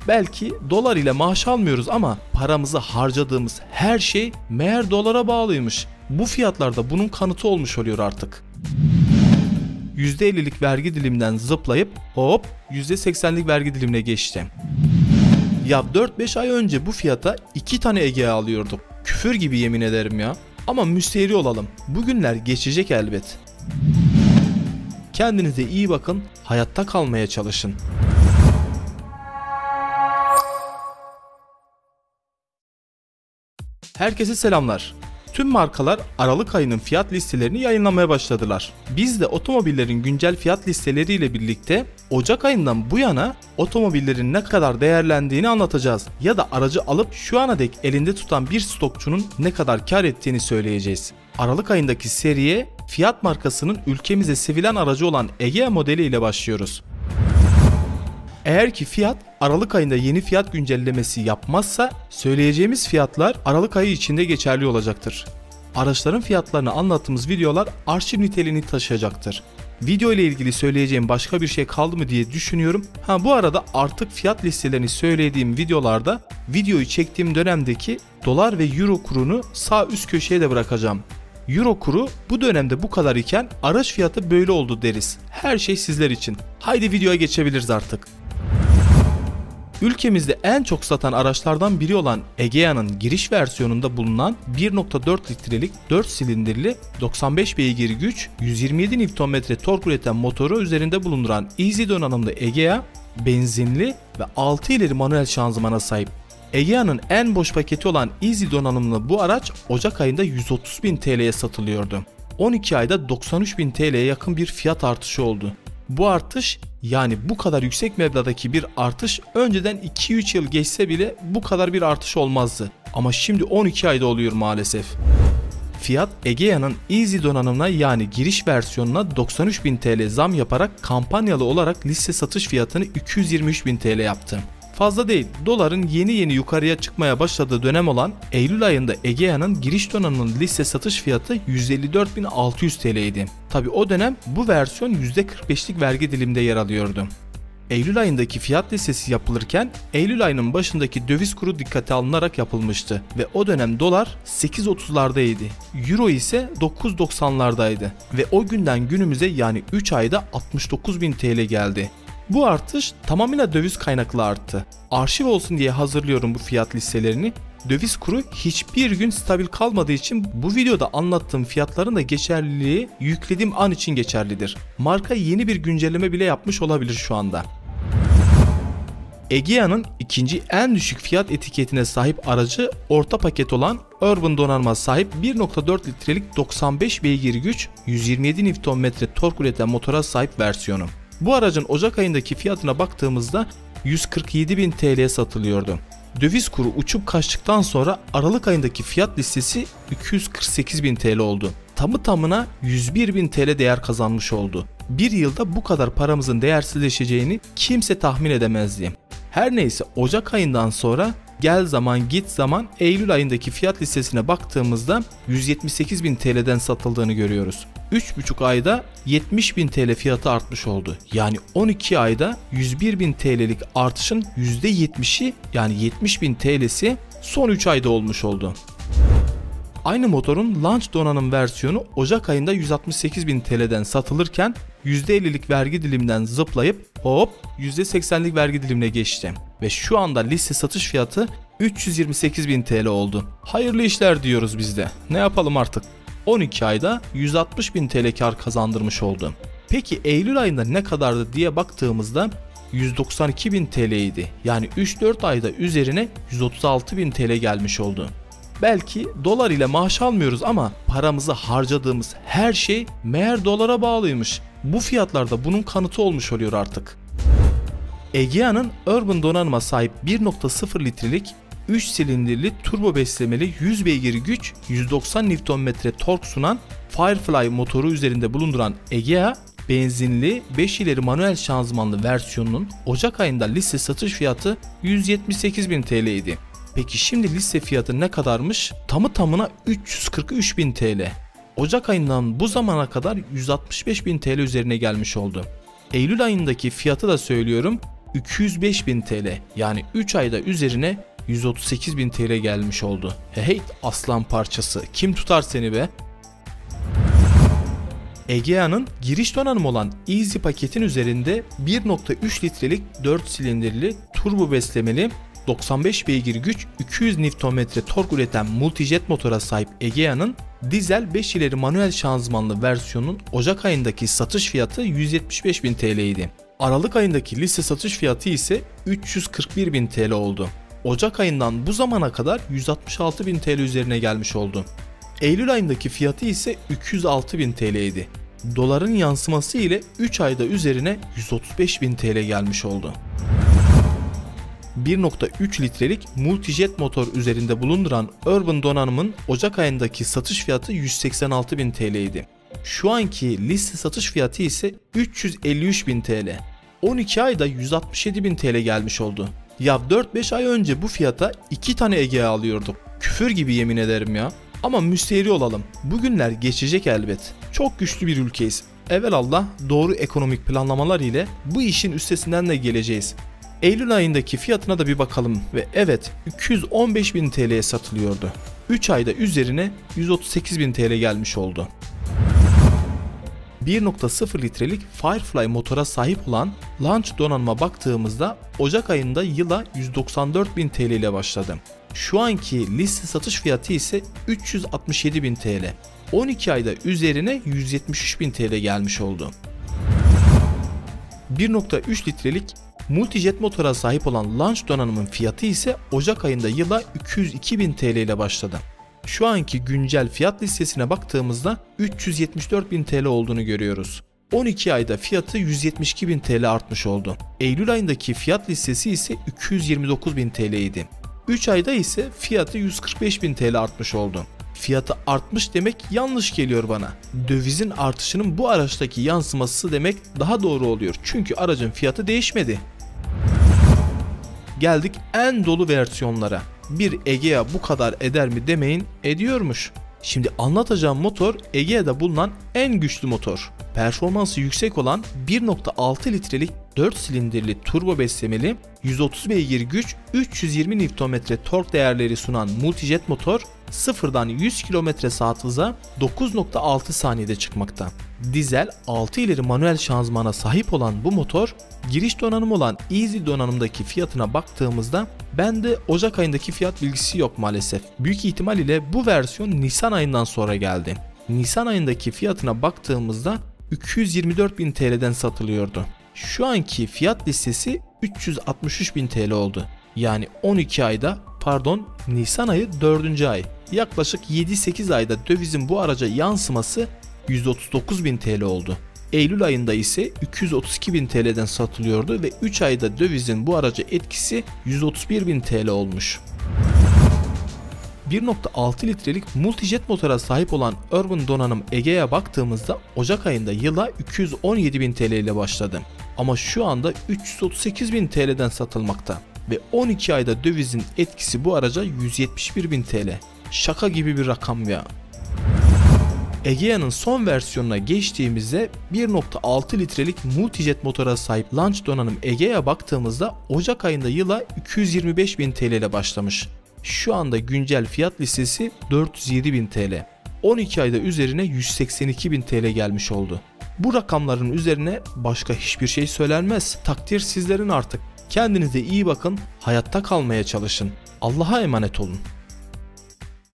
Belki dolar ile maaş almıyoruz ama paramızı harcadığımız her şey meğer dolara bağlıymış. Bu fiyatlar da bunun kanıtı olmuş oluyor artık. %50'lik vergi diliminden zıplayıp hop %80'lik vergi dilimine geçti. Ya 4-5 ay önce bu fiyata 2 tane Egea alıyorduk. Küfür gibi yemin ederim ya. Ama müsterih olalım. Bugünler geçecek elbet. Kendinize iyi bakın, hayatta kalmaya çalışın. Herkese selamlar. Tüm markalar Aralık ayının fiyat listelerini yayınlamaya başladılar. Biz de otomobillerin güncel fiyat listeleriyle birlikte Ocak ayından bu yana otomobillerin ne kadar değerlendiğini anlatacağız. Ya da aracı alıp şu ana dek elinde tutan bir stokçunun ne kadar kar ettiğini söyleyeceğiz. Aralık ayındaki seriye Fiat markasının ülkemize sevilen aracı olan Egea modeli ile başlıyoruz. Eğer ki Fiat Aralık ayında yeni fiyat güncellemesi yapmazsa söyleyeceğimiz fiyatlar Aralık ayı içinde geçerli olacaktır. Araçların fiyatlarını anlattığımız videolar arşiv niteliğini taşıyacaktır. Video ile ilgili söyleyeceğim başka bir şey kaldı mı diye düşünüyorum. Bu arada artık fiyat listelerini söylediğim videolarda videoyu çektiğim dönemdeki dolar ve euro kurunu sağ üst köşeye de bırakacağım. Euro kuru bu dönemde bu kadar iken araç fiyatı böyle oldu deriz. Her şey sizler için. Haydi videoya geçebiliriz artık. Ülkemizde en çok satan araçlardan biri olan Egea'nın giriş versiyonunda bulunan 1.4 litrelik 4 silindirli 95 beygir güç 127 Nm tork üreten motoru üzerinde bulunduran Easy donanımlı Egea benzinli ve 6 ileri manuel şanzımana sahip. Egea'nın en boş paketi olan Easy donanımlı bu araç Ocak ayında 130.000 TL'ye satılıyordu. 12 ayda 93.000 TL'ye yakın bir fiyat artışı oldu. Bu artış, yani bu kadar yüksek meblağdaki bir artış önceden 2-3 yıl geçse bile bu kadar bir artış olmazdı. Ama şimdi 12 ayda oluyor maalesef. Fiat Egea'nın Easy donanımına yani giriş versiyonuna 93.000 TL zam yaparak kampanyalı olarak liste satış fiyatını 223.000 TL yaptı. Fazla değil, doların yeni yukarıya çıkmaya başladığı dönem olan Eylül ayında Egea'nın giriş donanımının liste satış fiyatı 154.600 TL idi. Tabi o dönem bu versiyon %45'lik vergi diliminde yer alıyordu. Eylül ayındaki fiyat listesi yapılırken Eylül ayının başındaki döviz kuru dikkate alınarak yapılmıştı ve o dönem dolar 8.30'lardaydı. Euro ise 9.90'lardaydı ve o günden günümüze yani 3 ayda 69.000 TL geldi. Bu artış tamamıyla döviz kaynaklı arttı. Arşiv olsun diye hazırlıyorum bu fiyat listelerini. Döviz kuru hiçbir gün stabil kalmadığı için bu videoda anlattığım fiyatların da geçerliliği yüklediğim an için geçerlidir. Marka yeni bir güncelleme bile yapmış olabilir şu anda. Egea'nın ikinci en düşük fiyat etiketine sahip aracı orta paket olan Urban donanıma sahip 1.4 litrelik 95 beygir güç 127 Nm tork üreten motora sahip versiyonu. Bu aracın Ocak ayındaki fiyatına baktığımızda 147.000 TL'ye satılıyordu. Döviz kuru uçup kaçtıktan sonra Aralık ayındaki fiyat listesi 248.000 TL oldu. Tamı tamına 101.000 TL değer kazanmış oldu. Bir yılda bu kadar paramızın değersizleşeceğini kimse tahmin edemezdi. Her neyse Ocak ayından sonra gel zaman git zaman Eylül ayındaki fiyat listesine baktığımızda 178.000 TL'den satıldığını görüyoruz. 3,5 ayda 70.000 TL fiyatı artmış oldu. Yani 12 ayda 101.000 TL'lik artışın %70'i yani 70.000 TL'si son 3 ayda olmuş oldu. Aynı motorun Launch donanım versiyonu Ocak ayında 168.000 TL'den satılırken %50'lik vergi diliminden zıplayıp hop %80'lik vergi dilimine geçti. Ve şu anda liste satış fiyatı 328.000 TL oldu. Hayırlı işler diyoruz biz de. Ne yapalım artık? 12 ayda 160.000 TL kar kazandırmış oldu. Peki Eylül ayında ne kadardı diye baktığımızda 192.000 TL idi. Yani 3-4 ayda üzerine 136.000 TL gelmiş oldu. Belki dolar ile maaş almıyoruz ama paramızı harcadığımız her şey meğer dolara bağlıymış. Bu fiyatlar da bunun kanıtı olmuş oluyor artık. Egea'nın Urban donanıma sahip 1.0 litrelik 3 silindirli turbo beslemeli 100 beygir güç 190 Nm tork sunan Firefly motoru üzerinde bulunduran Egea benzinli 5 ileri manuel şanzımanlı versiyonunun Ocak ayında liste satış fiyatı 178.000 TL idi. Peki şimdi liste fiyatı ne kadarmış? Tamı tamına 343.000 TL. Ocak ayından bu zamana kadar 165.000 TL üzerine gelmiş oldu. Eylül ayındaki fiyatı da söylüyorum. 205.000 TL, yani 3 ayda üzerine 138.000 TL gelmiş oldu. Hey aslan parçası, kim tutar seni be? Egea'nın giriş donanımı olan Easy paketin üzerinde 1.3 litrelik 4 silindirli turbo beslemeli 95 beygir güç 200 Nm tork üreten multijet motora sahip Egea'nın dizel 5 ileri manuel şanzımanlı versiyonun Ocak ayındaki satış fiyatı 175.000 TL idi. Aralık ayındaki liste satış fiyatı ise 341.000 TL oldu. Ocak ayından bu zamana kadar 166.000 TL üzerine gelmiş oldu. Eylül ayındaki fiyatı ise 206.000 TL idi. Doların yansıması ile 3 ayda üzerine 135.000 TL gelmiş oldu. 1.3 litrelik multijet motor üzerinde bulunduran Urban donanımın Ocak ayındaki satış fiyatı 186.000 TL idi. Şu anki liste satış fiyatı ise 353.000 TL. 12 ayda 167.000 TL gelmiş oldu. Ya 4-5 ay önce bu fiyata 2 tane Egea alıyorduk. Küfür gibi yemin ederim ya. Ama müstehri olalım. Bugünler geçecek elbet. Çok güçlü bir ülkeyiz. Evelallah doğru ekonomik planlamalar ile bu işin üstesinden de geleceğiz. Eylül ayındaki fiyatına da bir bakalım ve evet 215.000 TL'ye satılıyordu. 3 ayda üzerine 138.000 TL gelmiş oldu. 1.0 litrelik Firefly motora sahip olan Launch donanıma baktığımızda Ocak ayında yıla 194.000 TL ile başladı. Şu anki liste satış fiyatı ise 367.000 TL. 12 ayda üzerine 173.000 TL gelmiş oldu. 1.3 litrelik multijet motora sahip olan Launch donanımın fiyatı ise Ocak ayında yıla 202.000 TL ile başladı. Şu anki güncel fiyat listesine baktığımızda 374.000 TL olduğunu görüyoruz. 12 ayda fiyatı 172.000 TL artmış oldu. Eylül ayındaki fiyat listesi ise 229.000 TL idi. 3 ayda ise fiyatı 145.000 TL artmış oldu. Fiyatı artmış demek yanlış geliyor bana. Dövizin artışının bu araçtaki yansıması demek daha doğru oluyor. Çünkü aracın fiyatı değişmedi. Geldik en dolu versiyonlara. Bir Egea bu kadar eder mi demeyin, ediyormuş. Şimdi anlatacağım motor Egea'da bulunan en güçlü motor. Performansı yüksek olan 1.6 litrelik 4 silindirli turbo beslemeli 130 beygir güç 320 Nm tork değerleri sunan multijet motor sıfırdan 100 km/saat hıza 9.6 saniyede çıkmakta. Dizel 6 ileri manuel şanzımana sahip olan bu motor giriş donanımı olan Easy donanımdaki fiyatına baktığımızda bende Ocak ayındaki fiyat bilgisi yok maalesef. Büyük ihtimal ile bu versiyon Nisan ayından sonra geldi. Nisan ayındaki fiyatına baktığımızda 224.000 TL'den satılıyordu. Şu anki fiyat listesi 363.000 TL oldu. Yani 12 ayda Nisan ayı 4. ay. Yaklaşık 7-8 ayda dövizin bu araca yansıması 139.000 TL oldu. Eylül ayında ise 232.000 TL'den satılıyordu ve 3 ayda dövizin bu araca etkisi 131.000 TL olmuş. 1.6 litrelik multijet motora sahip olan Urban donanım Egea'ya baktığımızda Ocak ayında yıla 217.000 TL ile başladı. Ama şu anda 338.000 TL'den satılmakta ve 12 ayda dövizin etkisi bu araca 171.000 TL. Şaka gibi bir rakam ya. Egea'nın son versiyonuna geçtiğimizde 1.6 litrelik multijet motora sahip Launch donanım Egea'ya baktığımızda Ocak ayında yıla 225.000 TL ile başlamış. Şu anda güncel fiyat listesi 407.000 TL. 12 ayda üzerine 182.000 TL gelmiş oldu. Bu rakamların üzerine başka hiçbir şey söylenmez. Takdir sizlerin artık. Kendinize iyi bakın, hayatta kalmaya çalışın. Allah'a emanet olun.